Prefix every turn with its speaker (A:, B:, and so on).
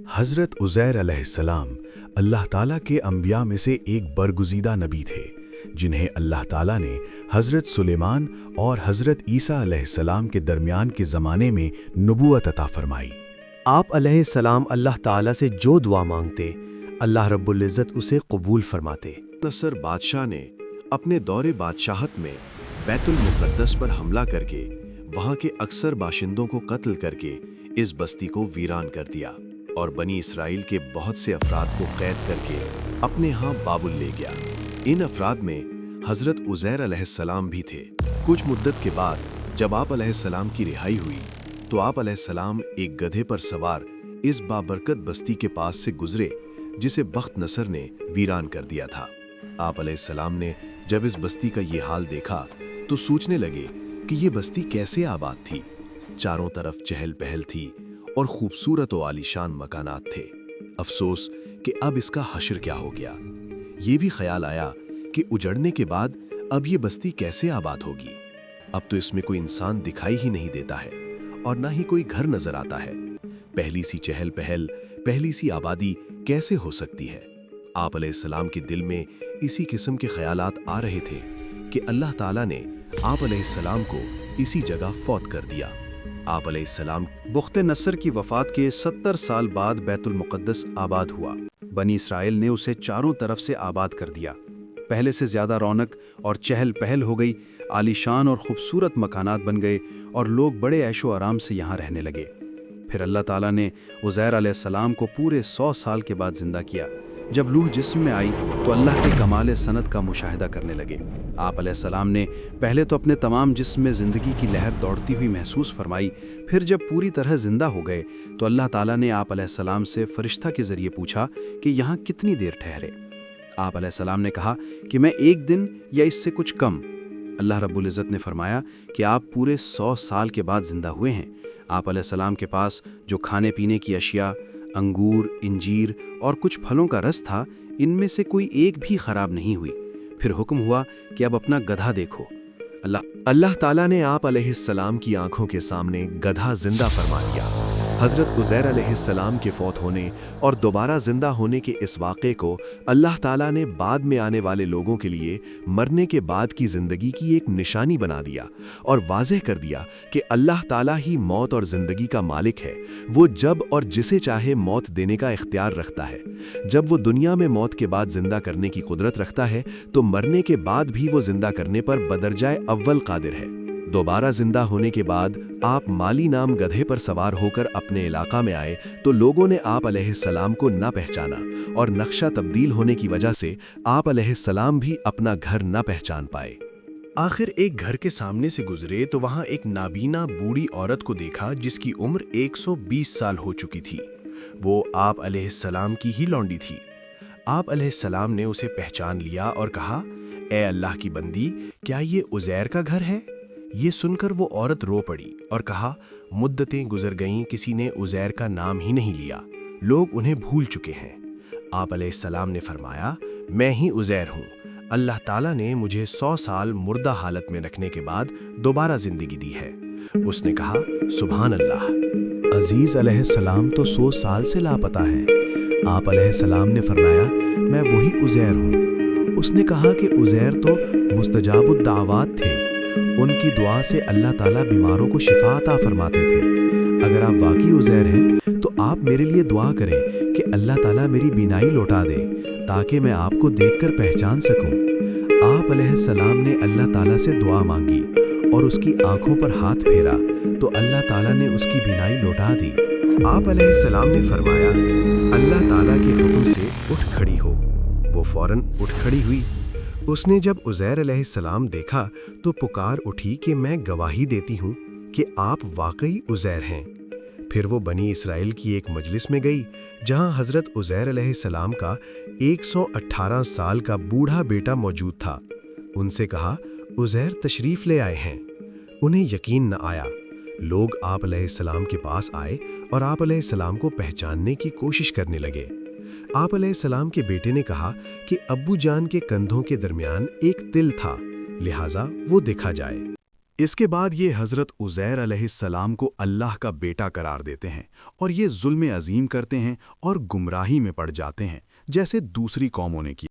A: حضرت عزیر علیہ السلام اللہ تعالیٰ کے انبیاء میں سے ایک برگزیدہ نبی تھے، جنہیں اللہ تعالیٰ نے حضرت سلیمان اور حضرت عیسیٰ علیہ السلام کے درمیان کے زمانے میں نبوت عطا فرمائی۔
B: آپ علیہ السلام اللہ تعالیٰ سے جو دعا مانگتے، اللہ رب العزت اسے قبول فرماتے۔
C: نصر بادشاہ نے اپنے دور بادشاہت میں بیت المقدس پر حملہ کر کے وہاں کے اکثر باشندوں کو قتل کر کے اس بستی کو ویران کر دیا اور بنی اسرائیل کے بہت سے افراد کو قید کر کے اپنے ہاں بابل لے گیا۔ ان افراد میں حضرت عزیر علیہ السلام بھی تھے۔ کچھ مدت کے بعد جب آپ علیہ السلام کی رہائی ہوئی تو آپ علیہ السلام ایک گدھے پر سوار اس بابرکت بستی کے پاس سے گزرے جسے بخت نصر نے ویران کر دیا تھا۔ آپ علیہ السلام نے جب اس بستی کا یہ حال دیکھا تو سوچنے لگے کہ یہ بستی کیسے آباد تھی۔ چاروں طرف چہل پہل تھی اور خوبصورت و عالیشان مکانات تھے۔ افسوس کہ اب اس کا حشر کیا ہو گیا۔ یہ بھی خیال آیا کہ اجڑنے کے بعد اب یہ بستی کیسے آباد ہوگی۔ اب تو اس میں کوئی انسان دکھائی ہی نہیں دیتا ہے اور نہ ہی کوئی گھر نظر آتا ہے۔ پہلی سی چہل پہل، پہلی سی آبادی کیسے ہو سکتی ہے؟ آپ علیہ السلام کے دل میں اسی قسم کے خیالات آ رہے تھے کہ اللہ تعالیٰ نے آپ علیہ السلام کو اسی جگہ فوت کر دیا۔ آپ علیہ السلام
D: بخت نصر کی وفات کے 70 سال بعد بیت المقدس آباد ہوا۔ بنی اسرائیل نے اسے چاروں طرف سے آباد کر دیا۔ پہلے سے زیادہ رونق اور چہل پہل ہو گئی، عالیشان اور خوبصورت مکانات بن گئے اور لوگ بڑے عیش و آرام سے یہاں رہنے لگے۔ پھر اللہ تعالیٰ نے عزیر علیہ السلام کو پورے 100 سال کے بعد زندہ کیا۔ جب روح جسم میں آئی تو اللہ کے کمال صنعت کا مشاہدہ کرنے لگے۔ آپ علیہ السلام نے پہلے تو اپنے تمام جسم میں زندگی کی لہر دوڑتی ہوئی محسوس فرمائی، پھر جب پوری طرح زندہ ہو گئے تو اللہ تعالیٰ نے آپ علیہ السلام سے فرشتہ کے ذریعے پوچھا کہ یہاں کتنی دیر ٹھہرے۔ آپ علیہ السلام نے کہا کہ میں 1 دن یا اس سے کچھ کم۔ اللہ رب العزت نے فرمایا کہ آپ پورے 100 سال کے بعد زندہ ہوئے ہیں۔ آپ علیہ السلام کے پاس جو کھانے پینے کی اشیاء، انگور، انجیر اور کچھ پھلوں کا رس تھا، ان میں سے کوئی ایک بھی خراب نہیں ہوئی۔ پھر حکم ہوا کہ اب اپنا گدھا دیکھو۔
C: اللہ تعالیٰ نے آپ علیہ السلام کی آنکھوں کے سامنے گدھا زندہ فرما دیا۔ حضرت عزیر علیہ السلام کے فوت ہونے اور دوبارہ زندہ ہونے کے اس واقعے کو اللہ تعالیٰ نے بعد میں آنے والے لوگوں کے لیے مرنے کے بعد کی زندگی کی ایک نشانی بنا دیا اور واضح کر دیا کہ اللہ تعالیٰ ہی موت اور زندگی کا مالک ہے۔ وہ جب اور جسے چاہے موت دینے کا اختیار رکھتا ہے۔ جب وہ دنیا میں موت کے بعد زندہ کرنے کی قدرت رکھتا ہے تو مرنے کے بعد بھی وہ زندہ کرنے پر بدرجائے اول قادر ہے۔ دوبارہ زندہ ہونے کے بعد آپ مالی نام گدھے پر سوار ہو کر اپنے علاقہ میں آئے تو لوگوں نے آپ علیہ السلام کو نہ پہچانا اور نقشہ تبدیل ہونے کی وجہ سے آپ علیہ السلام بھی اپنا گھر نہ پہچان پائے۔
E: آخر ایک گھر کے سامنے سے گزرے تو وہاں ایک نابینا بوڑھی عورت کو دیکھا جس کی عمر 120 سال ہو چکی تھی۔ وہ آپ علیہ السلام کی ہی لونڈی تھی۔ آپ علیہ السلام نے اسے پہچان لیا اور کہا، اے اللہ کی بندی، کیا یہ عزیر کا گھر ہے؟ یہ سن کر وہ عورت رو پڑی اور کہا، مدتیں گزر گئیں، کسی نے عزیر کا نام ہی نہیں لیا، لوگ انہیں بھول چکے ہیں۔ آپ علیہ السلام نے فرمایا، میں ہی عزیر ہوں۔ اللہ تعالیٰ نے مجھے 100 سال مردہ حالت میں رکھنے کے بعد دوبارہ زندگی دی ہے۔ اس نے کہا، سبحان اللہ۔
A: عزیز علیہ السلام تو 100 سال سے لاپتہ ہیں۔ آپ علیہ السلام نے فرمایا، میں وہی عزیر ہوں۔ اس نے کہا کہ عزیر تو مستجاب الدعوات تھے، ان کی دعا سے اللہ تعالیٰ بیماروں کو شفا عطا فرماتے تھے۔ اگر آپ واقعی عزیر ہیں تو آپ میرے لیے دعا کریں کہ اللہ تعالیٰ میری بینائی لوٹا دے تاکہ میں آپ کو دیکھ کر پہچان سکوں۔ آپ علیہ السلام نے اللہ تعالیٰ سے دعا مانگی اور اس کی آنکھوں پر ہاتھ پھیرا تو اللہ تعالیٰ نے اس کی بینائی لوٹا دی۔
C: آپ علیہ السلام نے فرمایا، اللہ تعالیٰ کے حکم سے اٹھ کھڑی ہو۔ وہ فوراً اٹھ کھڑی ہوئی۔ اس نے جب عزیر علیہ السلام دیکھا تو پکار اٹھی کہ میں گواہی دیتی ہوں کہ آپ واقعی عزیر ہیں۔ پھر وہ بنی اسرائیل کی ایک مجلس میں گئی جہاں حضرت عزیر علیہ السلام کا 118 سال کا بوڑھا بیٹا موجود تھا۔ ان سے کہا، عزیر تشریف لے آئے ہیں۔ انہیں یقین نہ آیا۔ لوگ آپ علیہ السلام کے پاس آئے اور آپ علیہ السلام کو پہچاننے کی کوشش کرنے لگے۔ آپ علیہ السلام کے بیٹے نے کہا کہ ابو جان کے کندھوں کے درمیان ایک تل تھا، لہٰذا وہ دیکھا جائے۔
A: اس کے بعد یہ حضرت عزیر علیہ السلام کو اللہ کا بیٹا قرار دیتے ہیں اور یہ ظلم عظیم کرتے ہیں اور گمراہی میں پڑ جاتے ہیں جیسے دوسری قوموں نے کیا۔